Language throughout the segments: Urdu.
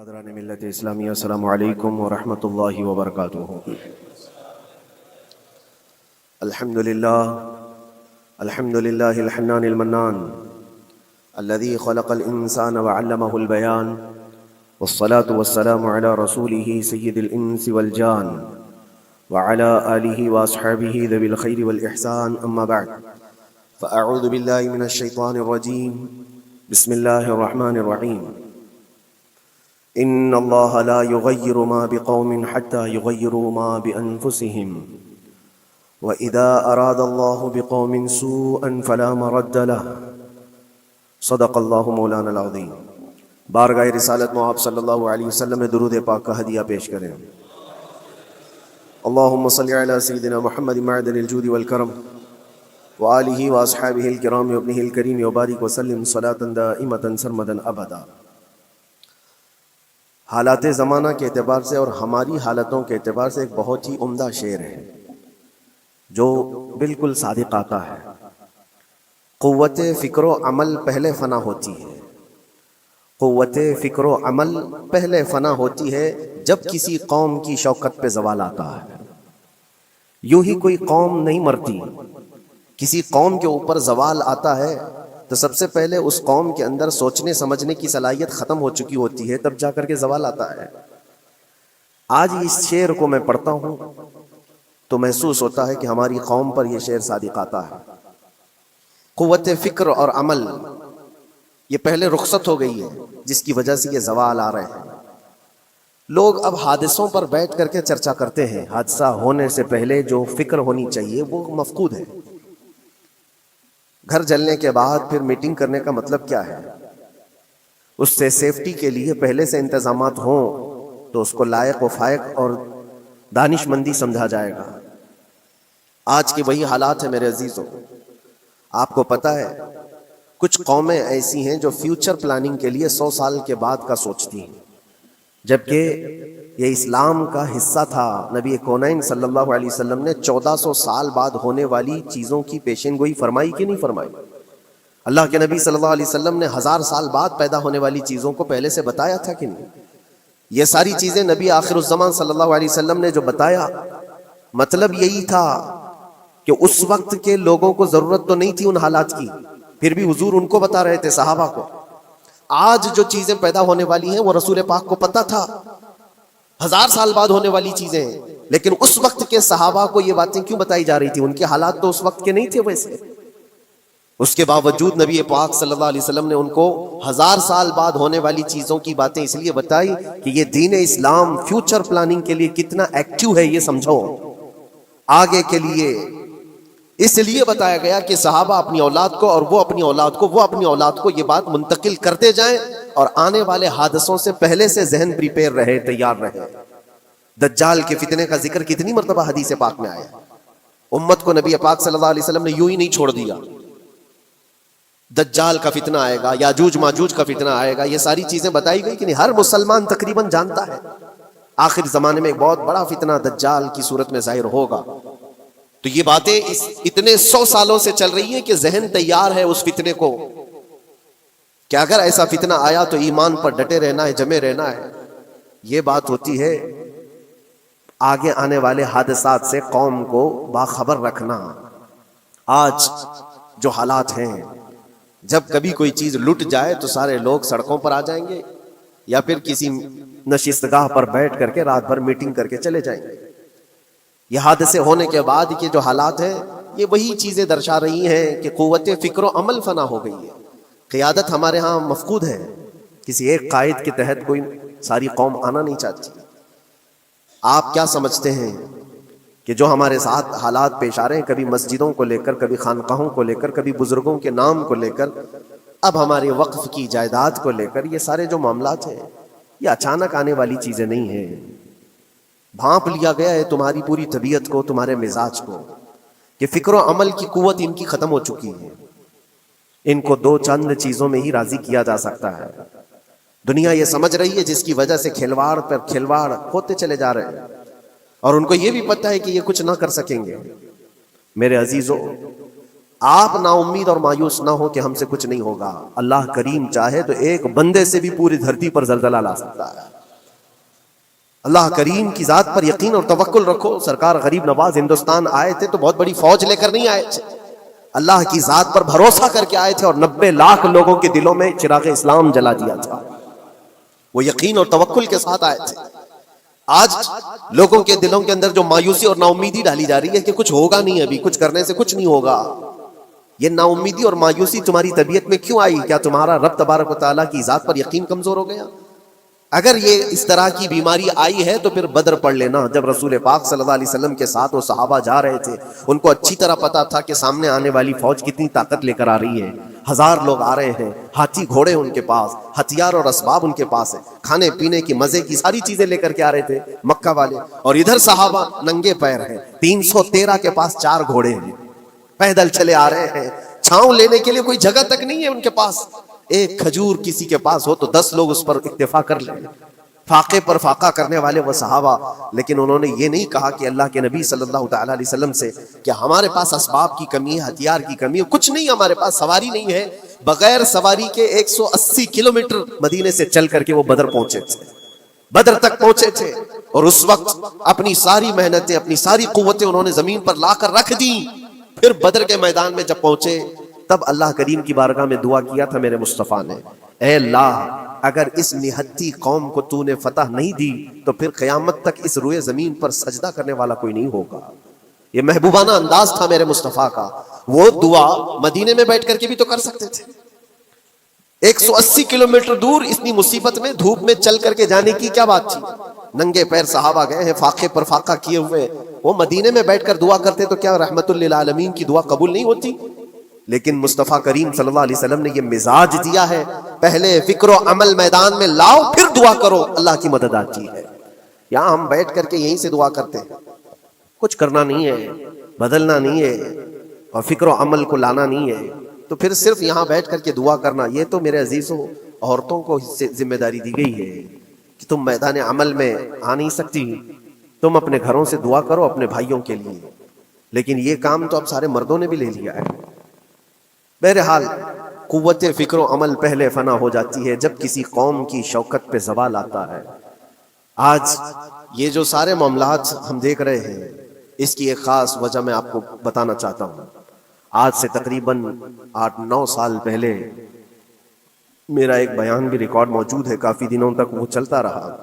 برادران ملت اسلامی، السلام علیکم ورحمۃ اللہ وبرکاتہ۔ الحمد للہ الحنان المنان الذي خلق الانسان وعلمه البيان، والصلاة والسلام على رسوله سید الانس والجان وعلى آلہ واصحابہ ذوی الخیر والاحسان، اما بعد فاعوذ باللہ من الشیطان الرجیم، بسم اللہ الرحمن الرحیم۔ ان اللہ لا یغیر ما بقوم حتی یغیروا ما بانفسہم، وَإِذَا أَرَادَ اللَّهُ بِقَوْمٍ سُوءًا فَلَا مَرَدَّ لَهُ، صدق اللہ مولانا العظیم۔ بارگاہ رسالت میں آپ صلی اللہ علیہ وسلم میں درود پاک کا ہدیہ پیش کریں۔ اللہم صلی علی سیدنا محمد معدن الجود والکرم وآلہ واصحابہ الکرام وابنہ الکریم وبارک وسلم صلاة دائمة سرمدا ابدا۔ حالات زمانہ کے اعتبار سے اور ہماری حالتوں کے اعتبار سے ایک بہت ہی عمدہ شعر ہے جو بالکل صادق آتا ہے۔ قوت فکر و عمل پہلے فنا ہوتی ہے، قوت فکر و عمل پہلے فنا ہوتی ہے جب کسی قوم کی شوکت پہ زوال آتا ہے۔ یوں ہی کوئی قوم نہیں مرتی، کسی قوم کے اوپر زوال آتا ہے تو سب سے پہلے اس قوم کے اندر سوچنے سمجھنے کی صلاحیت ختم ہو چکی ہوتی ہے، تب جا کر کے زوال آتا ہے۔ آج اس شعر کو میں پڑھتا ہوں تو محسوس ہوتا ہے کہ ہماری قوم پر یہ شعر صادق آتا ہے۔ قوت فکر اور عمل یہ پہلے رخصت ہو گئی ہے، جس کی وجہ سے یہ زوال آ رہے ہیں۔ لوگ اب حادثوں پر بیٹھ کر کے چرچا کرتے ہیں، حادثہ ہونے سے پہلے جو فکر ہونی چاہیے وہ مفقود ہے۔ گھر جلنے کے بعد پھر میٹنگ کرنے کا مطلب کیا ہے؟ اس سے سیفٹی کے لیے پہلے سے انتظامات ہوں تو اس کو لائق و فائق اور دانش مندی سمجھا جائے گا۔ آج کے وہی حالات ہیں میرے عزیزوں۔ آپ کو پتہ ہے کچھ قومیں ایسی ہیں جو فیوچر پلاننگ کے لیے 100 سال کے بعد کا سوچتی ہیں، جبکہ یہ اسلام کا حصہ تھا۔ نبی کونین صلی اللہ علیہ وسلم نے 1400 سال بعد ہونے والی چیزوں کی پیشین گوئی فرمائی کہ نہیں فرمائی؟ اللہ کے نبی صلی اللہ علیہ وسلم نے 1000 سال بعد پیدا ہونے والی چیزوں کو پہلے سے بتایا تھا کہ نہیں؟ یہ ساری چیزیں نبی آخر الزمان صلی اللہ علیہ وسلم نے جو بتایا، مطلب یہی تھا کہ اس وقت کے لوگوں کو ضرورت تو نہیں تھی ان حالات کی، پھر بھی حضور ان کو بتا رہے تھے، صحابہ کو۔ آج جو چیزیں پیدا ہونے والی ہیں وہ رسول پاک کو پتا تھا، 1000 سال بعد ہونے والی چیزیں ہیں، لیکن اس وقت کے صحابہ کو یہ باتیں کیوں بتائی جا رہی تھی؟ ان کے حالات تو اس وقت کے نہیں تھے ویسے۔ اس کے باوجود نبی پاک صلی اللہ علیہ وسلم نے ان کو 1000 سال بعد ہونے والی چیزوں کی باتیں اس لیے بتائی کہ یہ دین اسلام فیوچر پلاننگ کے لیے کتنا ایکٹیو ہے یہ سمجھو۔ آگے کے لیے اس لیے بتایا گیا کہ صحابہ اپنی اولاد کو اور وہ اپنی اولاد کو، وہ اپنی اولاد کو یہ بات منتقل کرتے جائیں اور آنے والے حادثوں سے پہلے سے ذہن پریپیئر رہے، تیار رہے۔ دجال کے فتنے کا ذکر کتنی مرتبہ حدیث پاک میں آیا۔ امت کو نبی پاک صلی اللہ علیہ وسلم نے یوں ہی نہیں چھوڑ دیا۔ دجال کا فتنہ آئے گا، یاجوج ماجوج کا فتنہ آئے گا، یہ ساری چیزیں بتائی گئی کہ نہیں؟ ہر مسلمان تقریباً جانتا ہے آخر زمانے میں ایک بہت بڑا فتنہ دجال کی صورت میں ظاہر ہوگا۔ تو یہ باتیں اتنے 100 سالوں سے چل رہی ہیں کہ ذہن تیار ہے اس فتنے کو کہ اگر ایسا فتنہ آیا تو ایمان پر ڈٹے رہنا ہے، جمے رہنا ہے۔ یہ بات ہوتی ہے آگے آنے والے حادثات سے قوم کو باخبر رکھنا۔ آج جو حالات ہیں، جب کبھی کوئی چیز لٹ جائے تو سارے لوگ سڑکوں پر آ جائیں گے یا پھر کسی نشستگاہ پر بیٹھ کر کے رات بھر میٹنگ کر کے چلے جائیں گے۔ یہ حادثے ہونے کے بعد کے جو حالات ہیں یہ وہی چیزیں درشا رہی ہیں کہ قوت فکر و عمل فنا ہو گئی ہے۔ قیادت ہمارے ہاں مفقود ہے، کسی ایک قائد کے تحت کوئی ساری قوم آنا نہیں چاہتی۔ آپ کیا سمجھتے ہیں کہ جو ہمارے ساتھ حالات پیش آ رہے ہیں، کبھی مسجدوں کو لے کر، کبھی خانقاہوں کو لے کر، کبھی بزرگوں کے نام کو لے کر، اب ہمارے وقف کی جائیداد کو لے کر، یہ سارے جو معاملات ہیں یہ اچانک آنے والی چیزیں نہیں ہیں۔ بھانپ لیا گیا ہے تمہاری پوری طبیعت کو، تمہارے مزاج کو، کہ فکر و عمل کی قوت ان کی ختم ہو چکی ہے۔ ان کو 2 چند چیزوں میں ہی راضی کیا جا سکتا ہے۔ دنیا یہ سمجھ رہی ہے، جس کی وجہ سے کھلواڑ پر کھلواڑ ہوتے چلے جا رہے ہیں، اور ان کو یہ بھی پتہ ہے کہ یہ کچھ نہ کر سکیں گے۔ میرے عزیزو، آپ نا امید اور مایوس نہ ہو کہ ہم سے کچھ نہیں ہوگا۔ اللہ کریم چاہے تو ایک بندے سے بھی پوری دھرتی پر زلزلہ لا سکتا ہے۔ اللہ کریم کی ذات پر یقین اور توکل رکھو. سرکار غریب نواز ہندوستان آئے تھے تو بہت بڑی فوج لے کر نہیں آئے تھے, اللہ کی ذات پر بھروسہ کر کے آئے تھے, اور 90 لاکھ لوگوں کے دلوں میں چراغ اسلام جلا دیا تھا. وہ یقین اور توکل کے ساتھ آئے تھے. آج لوگوں کے دلوں کے اندر جو مایوسی اور نا امیدی ڈالی جا رہی ہے کہ کچھ ہوگا نہیں, ابھی کچھ کرنے سے کچھ نہیں ہوگا, یہ نا امیدی اور مایوسی تمہاری طبیعت میں کیوں آئی؟ کیا تمہارا رب تبارک و تعالیٰ کی ذات پر یقین کمزور ہو گیا؟ اگر یہ اس طرح کی بیماری آئی ہے تو پھر بدر پڑھ لینا. جب رسول پاک صلی اللہ علیہ وسلم کے ساتھ وہ صحابہ جا رہے تھے, ان کو اچھی طرح پتا تھا کہ سامنے آنے والی فوج کتنی طاقت لے کر آ رہی ہے. 1000 لوگ آ رہے ہیں, ہاتھی گھوڑے ان کے پاس, ہتھیار اور اسباب ان کے پاس ہے, کھانے پینے کی مزے کی ساری چیزیں لے کر کے آ رہے تھے مکہ والے, اور ادھر صحابہ ننگے پیر ہیں. 313 کے پاس 4 گھوڑے ہیں, پیدل چلے آ رہے ہیں, چھاؤں لینے کے لیے کوئی جگہ تک نہیں ہے ان کے پاس. ایک کھجور کسی کے پاس ہو تو 10 لوگ اس پر اکتفا کر لیں. فاقے پر فاقہ کرنے والے وہ صحابہ, لیکن انہوں نے یہ نہیں کہا کہ اللہ کے نبی صلی اللہ تعالیٰ علیہ وسلم سے کہ ہمارے پاس اسباب کی کمی ہے, ہتھیار کی کمی ہے, کچھ نہیں, ہمارے پاس سواری نہیں ہے. بغیر سواری کے 180 کلومیٹر مدینے سے چل کر کے وہ بدر پہنچے تھے, بدر تک پہنچے تھے. اور اس وقت اپنی ساری محنتیں, اپنی ساری قوتیں انہوں نے زمین پر لا کر رکھ دی. پھر بدر کے میدان میں جب پہنچے تب اللہ کریم کی بارگاہ میں دعا کیا تھا میرے مصطفیٰ نے, اے اللہ اگر اس نہتی قوم کو تو نے فتح نہیں دی تو پھر قیامت تک اس روئے زمین پر سجدہ کرنے والا کوئی نہیں ہوگا. یہ محبوبانہ انداز تھا میرے مصطفیٰ کا. وہ دعا مدینے میں بیٹھ کر کے بھی تو کر سکتے تھے. 180 کلومیٹر دور اتنی مصیبت میں دھوپ میں چل کر کے جانے کی کیا بات تھی؟ ننگے پیر صحابہ گئے ہیں, فاقے پر فاقہ کیے ہوئے. وہ مدینے میں بیٹھ کر دعا کرتے تو کیا رحمت للعالمین کی دعا قبول نہیں ہوتی؟ لیکن مصطفیٰ کریم صلی اللہ علیہ وسلم نے یہ مزاج دیا ہے, پہلے فکر و عمل میدان میں لاؤ پھر دعا کرو, اللہ کی مدد آتی ہے. یہاں ہم بیٹھ کر کے یہیں سے دعا کرتے ہیں, کچھ کرنا نہیں ہے, بدلنا نہیں ہے, اور فکر و عمل کو لانا نہیں ہے, تو پھر صرف یہاں بیٹھ کر کے دعا کرنا. یہ تو میرے عزیزوں عورتوں کو ذمہ داری دی گئی ہے کہ تم میدان عمل میں آ نہیں سکتی, تم اپنے گھروں سے دعا کرو اپنے بھائیوں کے لیے. لیکن یہ کام تو اب سارے مردوں نے بھی لے لیا ہے. بہرحال قوت فکر و عمل پہلے فنا ہو جاتی ہے جب کسی قوم کی شوکت پہ زوال آتا ہے. آج یہ جو سارے معاملات ہم دیکھ رہے ہیں, اس کی ایک خاص وجہ میں آپ کو بتانا چاہتا ہوں. آج سے تقریباً 8-9 سال پہلے میرا ایک بیان بھی ریکارڈ موجود ہے, کافی دنوں تک وہ چلتا رہا.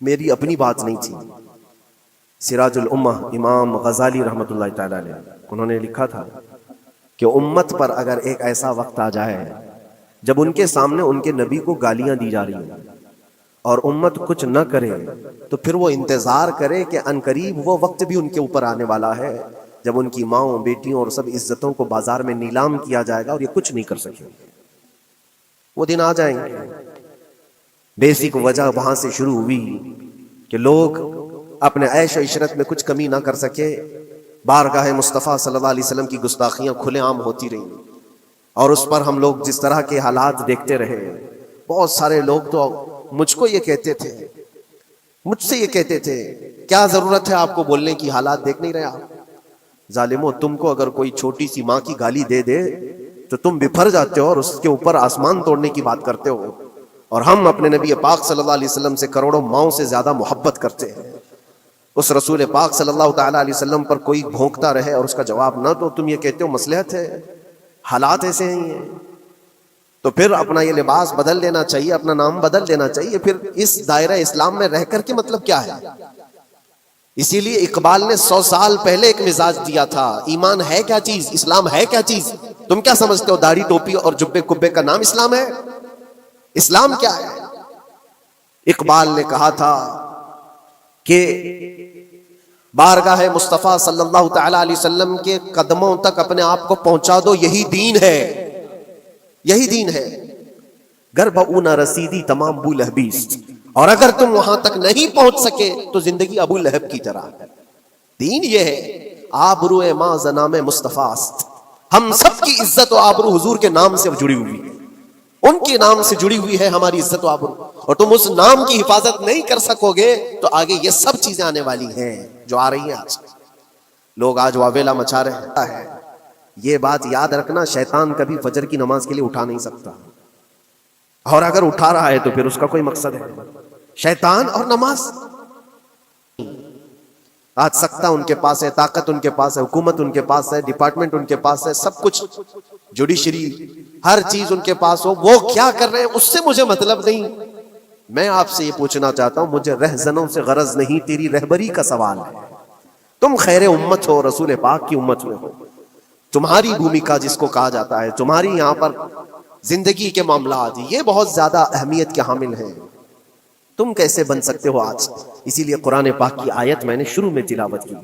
میری اپنی بات نہیں تھی. سراج الامہ امام غزالی رحمۃ اللہ تعالی علیہ, انہوں نے لکھا تھا کہ امت پر اگر ایک ایسا وقت آ جائے جب ان کے سامنے ان کے نبی کو گالیاں دی جا رہی ہیں اور امت کچھ نہ کرے, تو پھر وہ انتظار کرے کہ عنقریب وہ وقت بھی ان کے اوپر آنے والا ہے جب ان کی ماؤں, بیٹیوں اور سب عزتوں کو بازار میں نیلام کیا جائے گا اور یہ کچھ نہیں کر سکیں گے. وہ دن آ جائیں گے. بیسک وجہ وہاں سے شروع ہوئی کہ لوگ اپنے عیش و عشرت میں کچھ کمی نہ کر سکے. بارگاہ مصطفیٰ صلی اللہ علیہ وسلم کی گستاخیاں کھلے عام ہوتی رہیں, اور اس پر ہم لوگ جس طرح کے حالات دیکھتے رہے. بہت سارے لوگ تو مجھ کو یہ کہتے تھے, مجھ سے یہ کہتے تھے, کیا ضرورت ہے آپ کو بولنے کی, حالات دیکھ نہیں رہے آپ؟ ظالمو, تم کو اگر کوئی چھوٹی سی ماں کی گالی دے دے تو تم بپھر جاتے ہو اور اس کے اوپر آسمان توڑنے کی بات کرتے ہو, اور ہم اپنے نبی پاک صلی اللہ علیہ وسلم سے کروڑوں ماؤں سے زیادہ محبت کرتے ہیں. اس رسول پاک صلی اللہ تعالیٰ علیہ وسلم پر کوئی بھونکتا رہے اور اس کا جواب نہ تو تم یہ کہتے ہو مصلحت ہے, حالات ایسے ہیں. تو پھر اپنا یہ لباس بدل لینا چاہیے, اپنا نام بدل دینا چاہیے. پھر اس دائرہ اسلام میں رہ کر کے مطلب کیا ہے؟ اسی لیے اقبال نے 100 سال پہلے ایک مزاج دیا تھا, ایمان ہے کیا چیز, اسلام ہے کیا چیز. تم کیا سمجھتے ہو داڑھی ٹوپی اور جبے کبے کا نام اسلام ہے؟ اسلام کیا ہے؟ اقبال نے کہا تھا کہ بارگاہ مصطفیٰ صلی اللہ تعالی علیہ وسلم کے قدموں تک اپنے آپ کو پہنچا دو, یہی دین ہے, یہی دین ہے. گر بہو نہ رسیدی تمام ابو لہبیس, اور اگر تم وہاں تک نہیں پہنچ سکے تو زندگی ابو لہب کی طرح ہے. دین یہ ہے, آبرو ماں زنام مصطفیٰ است, ہم سب کی عزت و آبرو حضور کے نام سے جڑی ہوئی ہے, ان کے نام سے جڑی ہوئی ہے ہماری عزت و آبرو. اور تم اس نام کی حفاظت نہیں کر سکو گے تو آگے یہ سب چیزیں آنے والی ہیں جو آ رہی ہیں. آج لوگ آج واویلا مچا رہے ہیں. یہ بات یاد رکھنا, شیطان کبھی فجر کی نماز کے لیے اٹھا نہیں سکتا, اور اگر اٹھا رہا ہے تو پھر اس کا کوئی مقصد ہے. شیطان اور نماز. آج سکتہ ان کے پاس ہے، طاقت ان کے پاس ہے، حکومت ان کے پاس ہے، ڈپارٹمنٹ ان کے پاس ہے، سب کچھ، جوڈیشری، ہر چیز ان کے پاس ہو، وہ کیا کر رہے ہیں اس سے مجھے مطلب نہیں. میں آپ سے یہ پوچھنا چاہتا ہوں، مجھے رہزنوں سے غرض نہیں، تیری رہبری کا سوال ہے. تم خیر امت ہو، رسول پاک کی امت میں ہو، تمہاری بھومکا جس کو کہا جاتا ہے، تمہاری یہاں پر زندگی کے معاملات یہ بہت زیادہ اہمیت کے حامل ہیں. تم کیسے بن سکتے ہو آج؟ اسی لیے قرآن پاک کی آیت میں نے شروع میں تلاوت کی.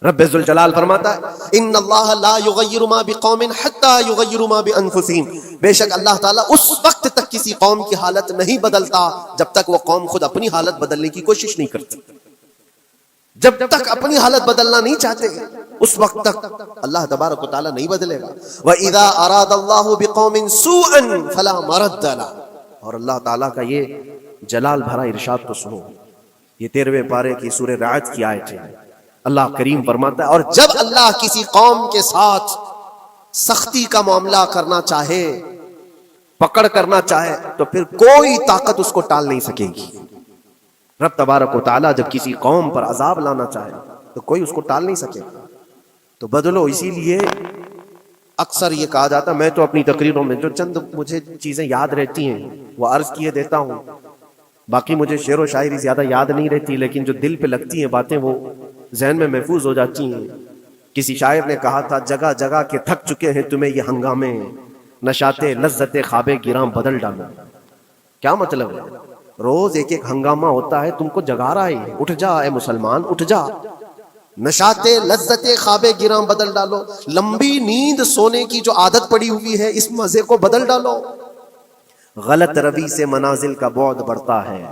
رب ذوالجلال فرماتا ہے ان اللہ لا یغیر ما بقوم حتی یغیروا ما بانفسہم، بے شک اللہ تعالیٰ اس وقت تک کسی قوم کی حالت نہیں بدلتا جب تک وہ قوم خود اپنی حالت بدلنے کی کوشش نہیں کرتی. جب تک اپنی حالت بدلنا نہیں چاہتے اس وقت تک اللہ تبارک و تعالیٰ نہیں بدلے گا. وَإِذَا أَرَادَ اللَّهُ بِقَوْمٍ سُوءًا فَلَا مَرَدَّ لَهُ، اور اللہ تعالیٰ کا یہ جلال بھرا ارشاد تو سنو. یہ 13ویں پارے کی سورہ رعد کی آیت ہے. اللہ کریم فرماتا ہے اور جب اللہ کسی قوم کے ساتھ سختی کا معاملہ کرنا چاہے، پکڑ کرنا چاہے، تو پھر کوئی طاقت اس کو ٹال نہیں سکے گی. رب تبارک و تعالیٰ جب کسی قوم پر عذاب لانا چاہے تو کوئی اس کو ٹال نہیں سکے گا. تو بدلو. اسی لیے اکثر یہ کہا جاتا، میں تو اپنی تقریروں میں جو چند مجھے چیزیں یاد رہتی ہیں وہ عرض کیے دیتا ہوں، باقی مجھے شعر و شاعری زیادہ یاد نہیں رہتی، لیکن جو دل پہ لگتی ہیں باتیں وہ ذہن میں محفوظ ہو جاتی ہیں. کسی شاعر نے کہا تھا جگہ جگہ کے تھک چکے ہیں تمہیں یہ ہنگامے، نشاتے لذت خواب گراں بدل ڈالو. کیا مطلب ہے؟ روز ایک ایک ہنگامہ ہوتا ہے، تم کو جگا رہا ہے. اٹھ جا اے مسلمان، اٹھ جا. نشاتے لذت خواب گراں بدل ڈالو. لمبی نیند سونے کی جو عادت پڑی ہوئی ہے اس مزے کو بدل ڈالو. غلط روی سے منازل کا بعد بڑھتا ہے،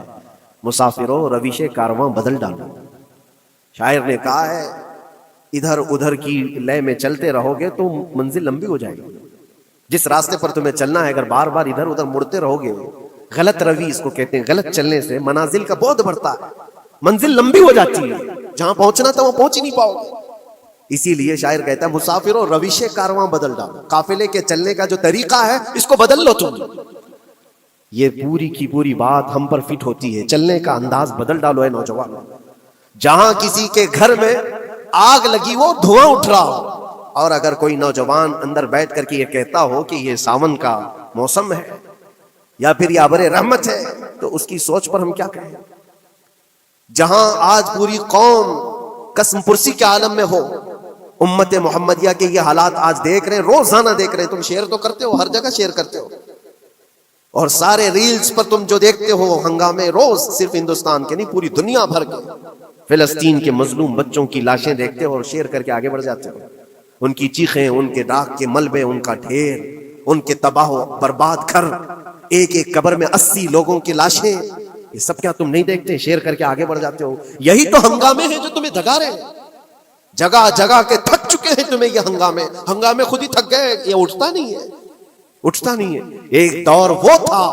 مسافروں رویش کارواں بدل ڈالو. شاعر نے کہا ہے ادھر ادھر کی لے میں چلتے رہو گے تو منزل لمبی ہو جائے گی. جس راستے پر تمہیں چلنا ہے اگر بار بار ادھر ادھر مڑتے رہو گے، غلط روی اس کو کہتے ہیں، غلط چلنے سے منازل کا بعد بڑھتا ہے، منزل لمبی ہو جاتی ہے، جہاں پہنچنا تھا وہ پہنچ ہی نہیں پاؤ گے. اسی لیے شاعر کہتا ہے مسافروں رویش کارواں بدل ڈالو. قافلے کے چلنے کا جو طریقہ ہے اس کو بدل لو تم. یہ پوری کی پوری بات ہم پر فٹ ہوتی ہے. چلنے کا انداز بدل ڈالو اے نوجوانوں. جہاں کسی کے گھر میں آگ لگی وہ دھواں اٹھ رہا ہو، اور اگر کوئی نوجوان اندر بیٹھ کر کے یہ کہتا ہو کہ یہ ساون کا موسم ہے یا پھر یہ ابر رحمت ہے، تو اس کی سوچ پر ہم کیا کہیں. جہاں آج پوری قوم قسم پرسی کے عالم میں ہو، امت محمدیہ کے یہ حالات آج دیکھ رہے ہیں، روزانہ دیکھ رہے ہیں. تم شیئر تو کرتے ہو، ہر جگہ شیئر کرتے ہو، اور سارے ریلز پر تم جو دیکھتے ہو ہنگامے روز، صرف ہندوستان کے نہیں پوری دنیا بھر کے. فلسطین کے مظلوم بچوں کی لاشیں دیکھتے ہو اور شیئر کر کے آگے بڑھ جاتے ہو. ان کی چیخیں، ان کے راکھ کے ملبے، ان کا ڈھیر، ان کے تباہ و برباد گھر، ایک ایک قبر میں 80 لوگوں کی لاشیں، یہ سب کیا تم نہیں دیکھتے؟ شیئر کر کے آگے بڑھ جاتے ہو. یہی تو ہنگامے ہیں جو تمہیں دھگا رہے ہیں. جگہ جگہ کے تھک چکے ہیں تمہیں یہ ہنگامے. ہنگامے خود ہی تھک گئے، یہ اٹھتا نہیں ہے، اٹھتا نہیں ہے. ایک دور وہ تھا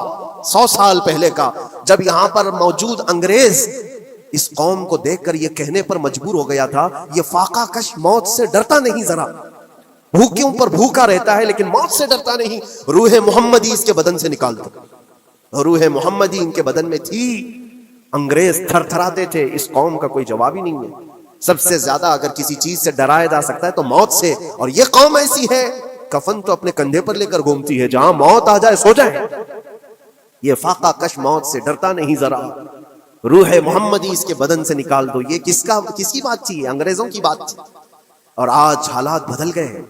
100 سال پہلے کا جب یہاں پر موجود انگریز اس قوم کو دیکھ کر یہ کہنے پر مجبور ہو گیا تھا یہ فاقہ کش موت سے ڈرتا نہیں، ذرا بھوکیوں پر بھوکا رہتا ہے لیکن موت سے ڈرتا نہیں. روح محمدی اس کے بدن سے نکال دو. روح محمدی ان کے بدن میں تھی. انگریز تھر تھراتے تھے. اس قوم کا کوئی جواب ہی نہیں ہے. سب سے زیادہ اگر کسی چیز سے ڈرایا جا سکتا ہے تو موت سے، اور یہ قوم ایسی ہے کفن تو اپنے کندھے پر لے کر گھومتی ہے، جہاں موت آ جائے سو جائے. یہ فاقہ کش موت سے ڈرتا نہیں ذرا. روح محمدی اس کے بدن سے نکال دو. یہ کس کی بات تھی؟ انگریزوں کی بات تھی. اور آج حالات بدل گئے ہیں.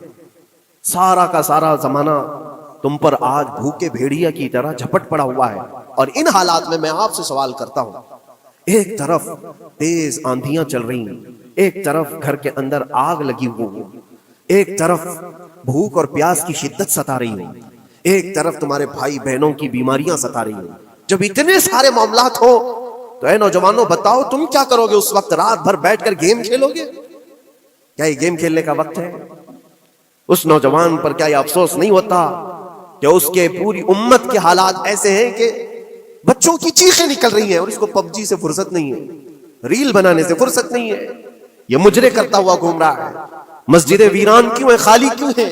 سارا کا سارا زمانہ تم پر آج بھوکے بھیڑیا کی طرح جھپٹ پڑا ہوا ہے. اور ان حالات میں آپ سے سوال کرتا ہوں، ایک طرف تیز آندھیاں چل رہی ہیں، ایک طرف گھر کے اندر آگ لگی ہوئی، ایک طرف بھوک اور پیاس کی شدت ستا رہی ہے، ایک طرف تمہارے بھائی بہنوں کی بیماریاں ستا رہی ہیں. جب اتنے سارے معاملات ہو تو اے نوجوانوں بتاؤ تم کیا کرو گے اس وقت؟ رات بھر بیٹھ کر گیم کھیلو گے؟ کیا یہ گیم کھیلنے کا وقت ہے؟ اس نوجوان پر کیا یہ افسوس نہیں ہوتا کہ اس کے پوری امت کے حالات ایسے ہیں کہ بچوں کی چیخیں نکل رہی ہیں اور اس کو پب جی سے فرصت نہیں ہے، ریل بنانے سے فرصت نہیں ہے، یہ مجرے کرتا ہوا گھوم رہا ہے. مسجدیں ویران کیوں ہیں؟ خالی کیوں ہیں؟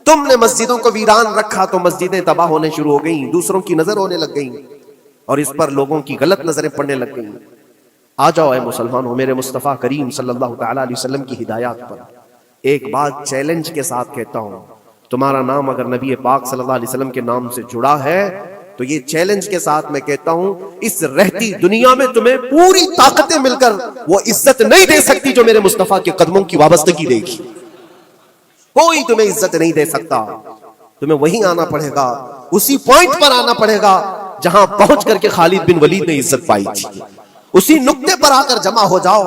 تم نے مسجدوں کو ویران رکھا تو مسجدیں تباہ ہونے شروع ہو گئیں، دوسروں کی نظر ہونے لگ گئیں. اور اس پر لوگوں کی غلط نظریں پڑنے لگ گئی. آ جاؤ اے مسلمانوں میرے مصطفیٰ کریم صلی اللہ تعالی علیہ وسلم کی ہدایات پر. ایک بات چیلنج کے ساتھ کہتا ہوں, تمہارا نام اگر نبی پاک صلی اللہ علیہ وسلم کے نام سے جڑا ہے تو یہ چیلنج کے ساتھ میں کہتا ہوں, اس رہتی دنیا میں تمہیں پوری طاقتیں مل کر وہ عزت نہیں دے سکتی جو میرے مصطفیٰ کے قدموں کی وابستگی دے گی. کوئی تمہیں عزت نہیں دے سکتا. تمہیں وہیں آنا پڑے گا, اسی پوائنٹ پر آنا پڑے گا جہاں پہنچ کر کے خالد بن ولید نے عزت پائی تھی. اسی نقطے پر آ کر جمع ہو جاؤ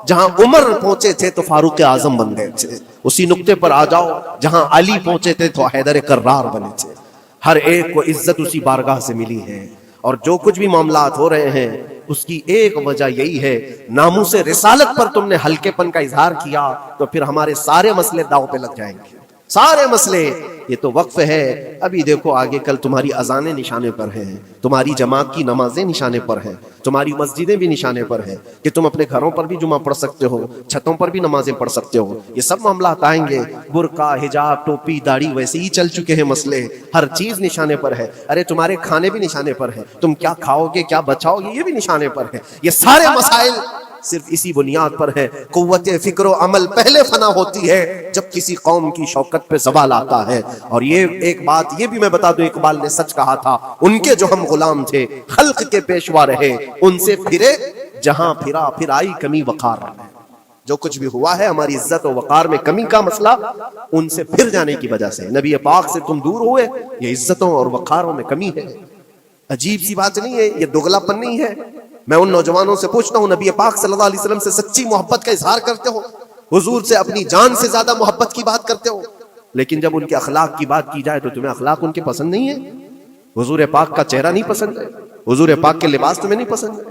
جہاں عمر پہنچے تھے تو فاروق اعظم بن گئے تھے. اسی نقطے پر آ جاؤ جہاں علی پہنچے تھے تو حیدر کرار بنے تھے. ہر ایک کو عزت اسی بارگاہ سے ملی ہے. اور جو کچھ بھی معاملات ہو رہے ہیں اس کی ایک وجہ یہی ہے, ناموس رسالت پر تم نے ہلکے پن کا اظہار کیا تو پھر ہمارے سارے مسئلے داؤ پہ لگ جائیں گے. سارے مسئلے, یہ تو وقف ہے. ابھی دیکھو آگے کل تمہاری اذانیں نشانے پر ہیں, تمہاری جماعت کی نمازیں نشانے پر ہیں, تمہاری مسجدیں بھی نشانے پر ہیں کہ تم اپنے گھروں پر بھی جمعہ پڑھ سکتے ہو, چھتوں پر بھی نمازیں پڑھ سکتے ہو. یہ سب معاملات آئیں گے. برقع, حجاب, ٹوپی, داڑھی ویسے ہی چل چکے ہیں مسئلے. ہر چیز نشانے پر ہے. ارے تمہارے کھانے بھی نشانے پر ہیں, تم کیا کھاؤ گے کیا بچاؤ گے یہ بھی نشانے پر ہے. یہ سارے مسائل صرف اسی بنیاد پر ہے. قوت فکر و عمل پہلے فنا ہوتی ہے جب کسی قوم کی شوکت پہ زوال آتا ہے. اور یہ ایک بات یہ بھی میں بتا دوں, اقبال نے سچ کہا تھا, ان کے جو ہم غلام تھے خلق کے پیشوا رہے, ان سے پھرے جہاں پھرا پھر آئی کمی وقار. جو کچھ بھی ہوا ہے ہماری عزت و وقار میں کمی کا مسئلہ ان سے پھر جانے کی وجہ سے. نبی پاک سے تم دور ہوئے, یہ عزتوں اور وقاروں میں کمی ہے. عجیب سی بات نہیں ہے, یہ دوگلا پن نہیں ہے. میں ان نوجوانوں سے پوچھتا ہوں, نبی پاک صلی اللہ علیہ وسلم سے سچی محبت کا اظہار کرتے ہو, حضور سے اپنی جان سے زیادہ محبت کی بات کرتے ہو, لیکن جب ان کے اخلاق کی بات کی جائے تو تمہیں اخلاق ان کے پسند نہیں ہے. حضور پاک کا چہرہ نہیں پسند ہے, حضور پاک کے لباس تمہیں نہیں پسند ہے,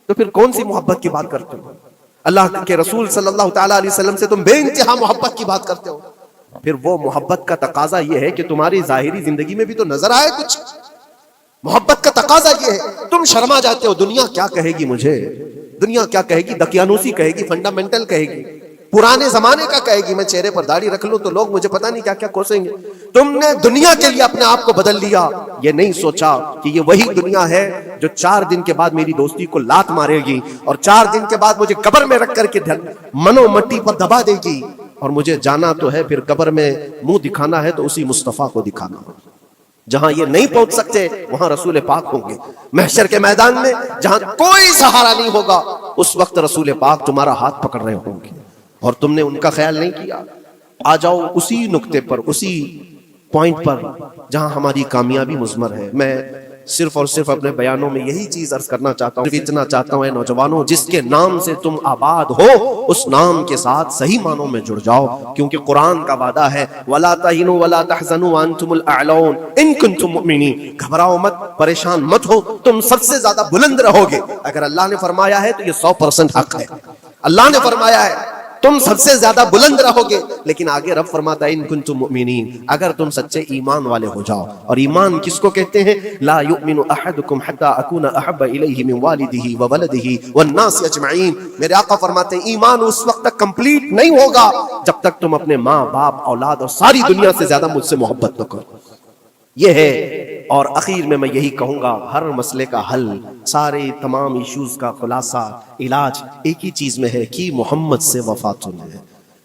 تو پھر کون سی محبت کی بات کرتے ہو؟ اللہ کے رسول صلی اللہ تعالی علیہ وسلم سے تم بے انتہا محبت کی بات کرتے ہو. پھر وہ محبت کا تقاضا یہ ہے کہ تمہاری ظاہری زندگی میں بھی تو نظر آئے کچھ. محبت کا تقاضا یہ ہے, تم شرما جاتے ہو, دنیا کیا کہے گی مجھے, دنیا کیا کہے گی, دقیانوسی کہے گی, فنڈامنٹل کہے گی, پرانے زمانے کا کہے گی. میں چہرے پر داڑھی رکھ لوں تو لوگ مجھے پتہ نہیں کیا کیا کوسیں گے. تم نے دنیا کے لیے اپنے آپ کو بدل لیا, یہ نہیں سوچا کہ یہ وہی دنیا ہے جو 4 دن کے بعد میری دوستی کو لات مارے گی, اور 4 دن کے بعد مجھے قبر میں رکھ کر کے منو مٹی پر دبا دے گی, اور مجھے جانا تو ہے پھر قبر میں منہ دکھانا ہے تو اسی مصطفیٰ کو دکھانا. جہاں یہ نہیں پہنچ سکتے وہاں رسول پاک ہوں گے. محشر کے میدان میں جہاں کوئی سہارا نہیں ہوگا اس وقت رسول پاک تمہارا ہاتھ پکڑ رہے ہوں گے, اور تم نے ان کا خیال نہیں کیا. آ جاؤ اسی نقطے پر, اسی پوائنٹ پر جہاں ہماری کامیابی مضمر ہے. میں صرف اور صرف اپنے بیانوں میں یہی چیز عرض کرنا چاہتا ہوں, اتنا چاہتا ہوں اے نوجوانوں, جس کے نام سے تم آباد ہو اس نام کے ساتھ صحیح معنوں میں جڑ جاؤ, کیونکہ قرآن کا وعدہ ہے وَلَا تَهِنُوا وَلَا تَحْزَنُوا وَأَنْتُمُ الْأَعْلَوْنَ إِن كُنتُم مُؤْمِنِينَ. گھبراؤ مت, پریشان مت ہو, تم سب سے زیادہ بلند رہو گے. اگر اللہ نے فرمایا ہے تو یہ 100% حق ہے. اللہ نے فرمایا ہے تم سب سے زیادہ بلند رہو گے, لیکن آگے رب فرماتا ہے ان کنتم مؤمنین, اگر تم سچے ایمان والے ہو جاؤ. اور ایمان کس کو کہتے ہیں؟ لا یؤمن احدکم حتی اکون احب الیہ من والدہ وولدہ والناس اجمعین. میرے آقا فرماتے ہیں ایمان اس وقت تک کمپلیٹ نہیں ہوگا جب تک تم اپنے ماں باپ اولاد اور ساری دنیا سے زیادہ مجھ سے محبت نہ کرو. یہ ہے. اور اخیر میں یہی کہوں گا, ہر مسئلے کا حل, سارے تمام ایشوز کا خلاصہ, علاج ایک ہی چیز میں ہے کہ محمد سے وفا تم ہے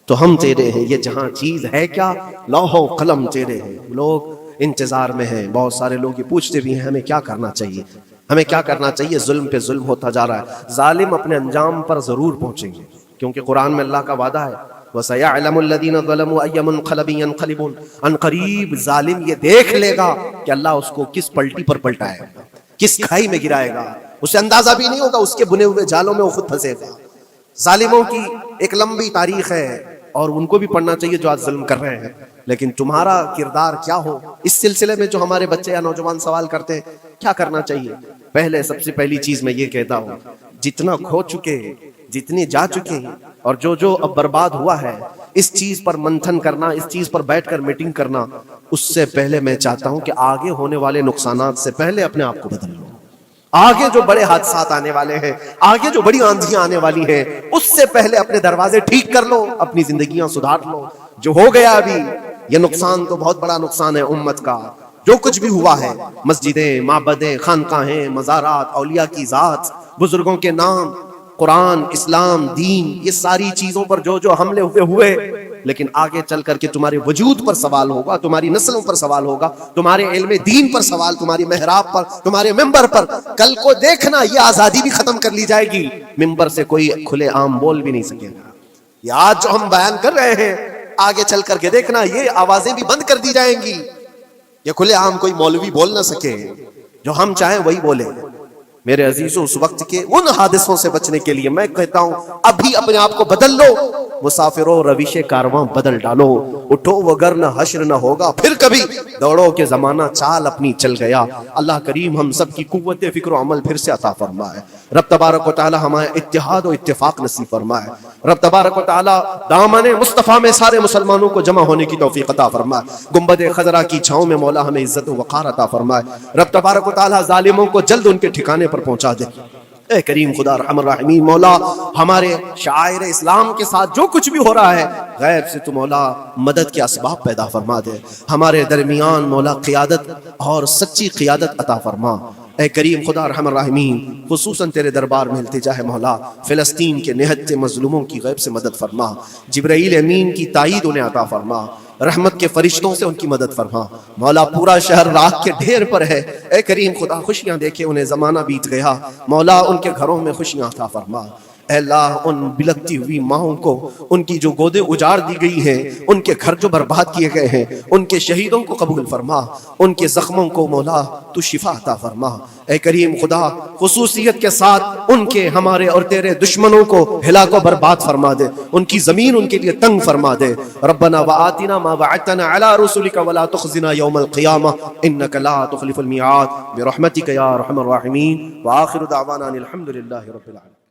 تو ہم تیرے ہیں. یہ جہاں چیز ہے کیا, لوح و قلم تیرے ہیں. لوگ انتظار میں ہیں, بہت سارے لوگ یہ پوچھتے بھی ہیں ہمیں کیا کرنا چاہیے, ہمیں کیا کرنا چاہیے. ظلم پہ ظلم ہوتا جا رہا ہے. ظالم اپنے انجام پر ضرور پہنچیں گے, کیونکہ قرآن میں اللہ کا وعدہ ہے وَسَيَعْلَمُ الَّذِينَ ظَلَمُوا أَيَّ مُنْقَلَبٍ يَنْقَلِبُونَ. ان قریب ظالم یہ دیکھ لے گا کہ اللہ اس کو کس پلٹی پر پلٹائے گا, کس کھائی میں گرائے گا. اسے اندازہ بھی نہیں ہوگا, اس کے بنے ہوئے جالوں میں وہ خود پھنسے گا. ظالموں کی ایک لمبی تاریخ ہے اور ان کو بھی پڑھنا چاہیے جو آج ظلم کر رہے ہیں. لیکن تمہارا کردار کیا ہو اس سلسلے میں جو ہمارے بچے یا نوجوان سوال کرتے ہیں کیا کرنا چاہیے. پہلے سب سے پہلی چیز میں یہ کہتا ہوں, جتنا کھو چکے, جتنے جا چکے ہیں اور جو اب برباد ہوا ہے, اس چیز پر منتھن کرنا, اس چیز پر بیٹھ کر میٹنگ کرنا, اس سے پہلے میں چاہتا ہوں کہ آگے ہونے والے نقصانات سے پہلے اپنے آپ کو بدل لو. آگے جو بڑے حادثات آنے والے ہیں, آگے جو بڑی آندھیاں آنے والی ہیں, اس سے پہلے اپنے دروازے ٹھیک کر لو, اپنی زندگیاں سدھار لو. جو ہو گیا ابھی یہ نقصان تو بہت بڑا نقصان ہے امت کا, جو کچھ بھی ہوا ہے، مسجدیں، معبدیں، خانقاہیں، مزارات، اولیاء کی ذات، بزرگوں کے نام، قرآن، اسلام، دین، یہ ساری چیزوں پر جو حملے ہوئے، لیکن آگے چل کر کے تمہارے وجود پر سوال ہوگا، تمہاری نسلوں پر سوال ہوگا، تمہارے علم دین پر سوال، تمہاری محراب پر، تمہارے ممبر پر. کل کو دیکھنا یہ آزادی بھی ختم کر لی جائے گی، ممبر سے کوئی کھلے عام بول بھی نہیں سکے گا. یہ آج جو ہم بیان کر رہے ہیں، آگے چل کر کے دیکھنا یہ آوازیں بھی بند کر دی جائیں گی. یہ کھلے عام کوئی مولوی بول نہ سکے، جو ہم چاہیں وہی بولے. میرے عزیزوں، اس وقت کے ان حادثوں سے بچنے کے لیے میں کہتا ہوں ابھی اپنے آپ کو بدل لو، مسافروں روش کارواں بدل ڈالو، اٹھو وگرنہ حشر نہ ہوگا پھر کبھی، دوڑو کہ زمانہ چال اپنی چل گیا. اللہ کریم ہم سب کی قوت فکر و عمل پھر سے عطا فرمائے. رب تبارک و تعالی ہمارے اتحاد و اتفاق نصیب فرمائے. رب تبارک و تعالی دامن مصطفیٰ میں سارے مسلمانوں کو جمع ہونے کی توفیق عطا فرمائے. گنبد خضرا کی چھاؤں میں مولا ہمیں عزت و وقار عطا فرمائے. رب تبارک و تعالی ظالموں کو جلد ان کے ٹھکانے پر پہنچا دے. اے کریم خدا رحم الراحمین، مولا ہمارے شاعر اسلام کے ساتھ جو کچھ بھی ہو رہا ہے، غیب سے تو مولا مدد کے اسباب پیدا فرما دے. ہمارے درمیان مولا قیادت اور سچی قیادت عطا فرما. اے کریم خدا رحم الراحمین، خصوصاً تیرے دربار میں التجا ہے مولا، فلسطین کے نہتے مظلوموں کی غیب سے مدد فرما. جبرائیل امین کی تائید انہیں عطا فرما. رحمت کے فرشتوں سے ان کی مدد فرما. مولا پورا شہر راکھ کے ڈھیر پر ہے. اے کریم خدا خوشیاں دیکھے انہیں زمانہ بیت گیا، مولا ان کے گھروں میں خوشیاں عطا فرما. اے اللہ ان بلکتی ہوئی ماؤں کو، ان کی جو گودیں اجاڑ دی گئی ہیں، ان کے گھر جو برباد کیے گئے ہیں، ان کے شہیدوں کو قبول فرما. ان کے زخموں کو مولا تو شفا عطا فرما. اے کریم خدا خصوصیت کے ساتھ ان کے، ہمارے اور تیرے دشمنوں کو ہلاک و برباد فرما دے. ان کی زمین ان کے لیے تنگ فرما دے. ربنا وآتنا ما وعدتنا على رسلك ولا تخزنا يوم القيامة انك لا تخلف الميعاد برحمتك يا ارحم الراحمين. وآخر دعوانا الحمد لله رب العالمين.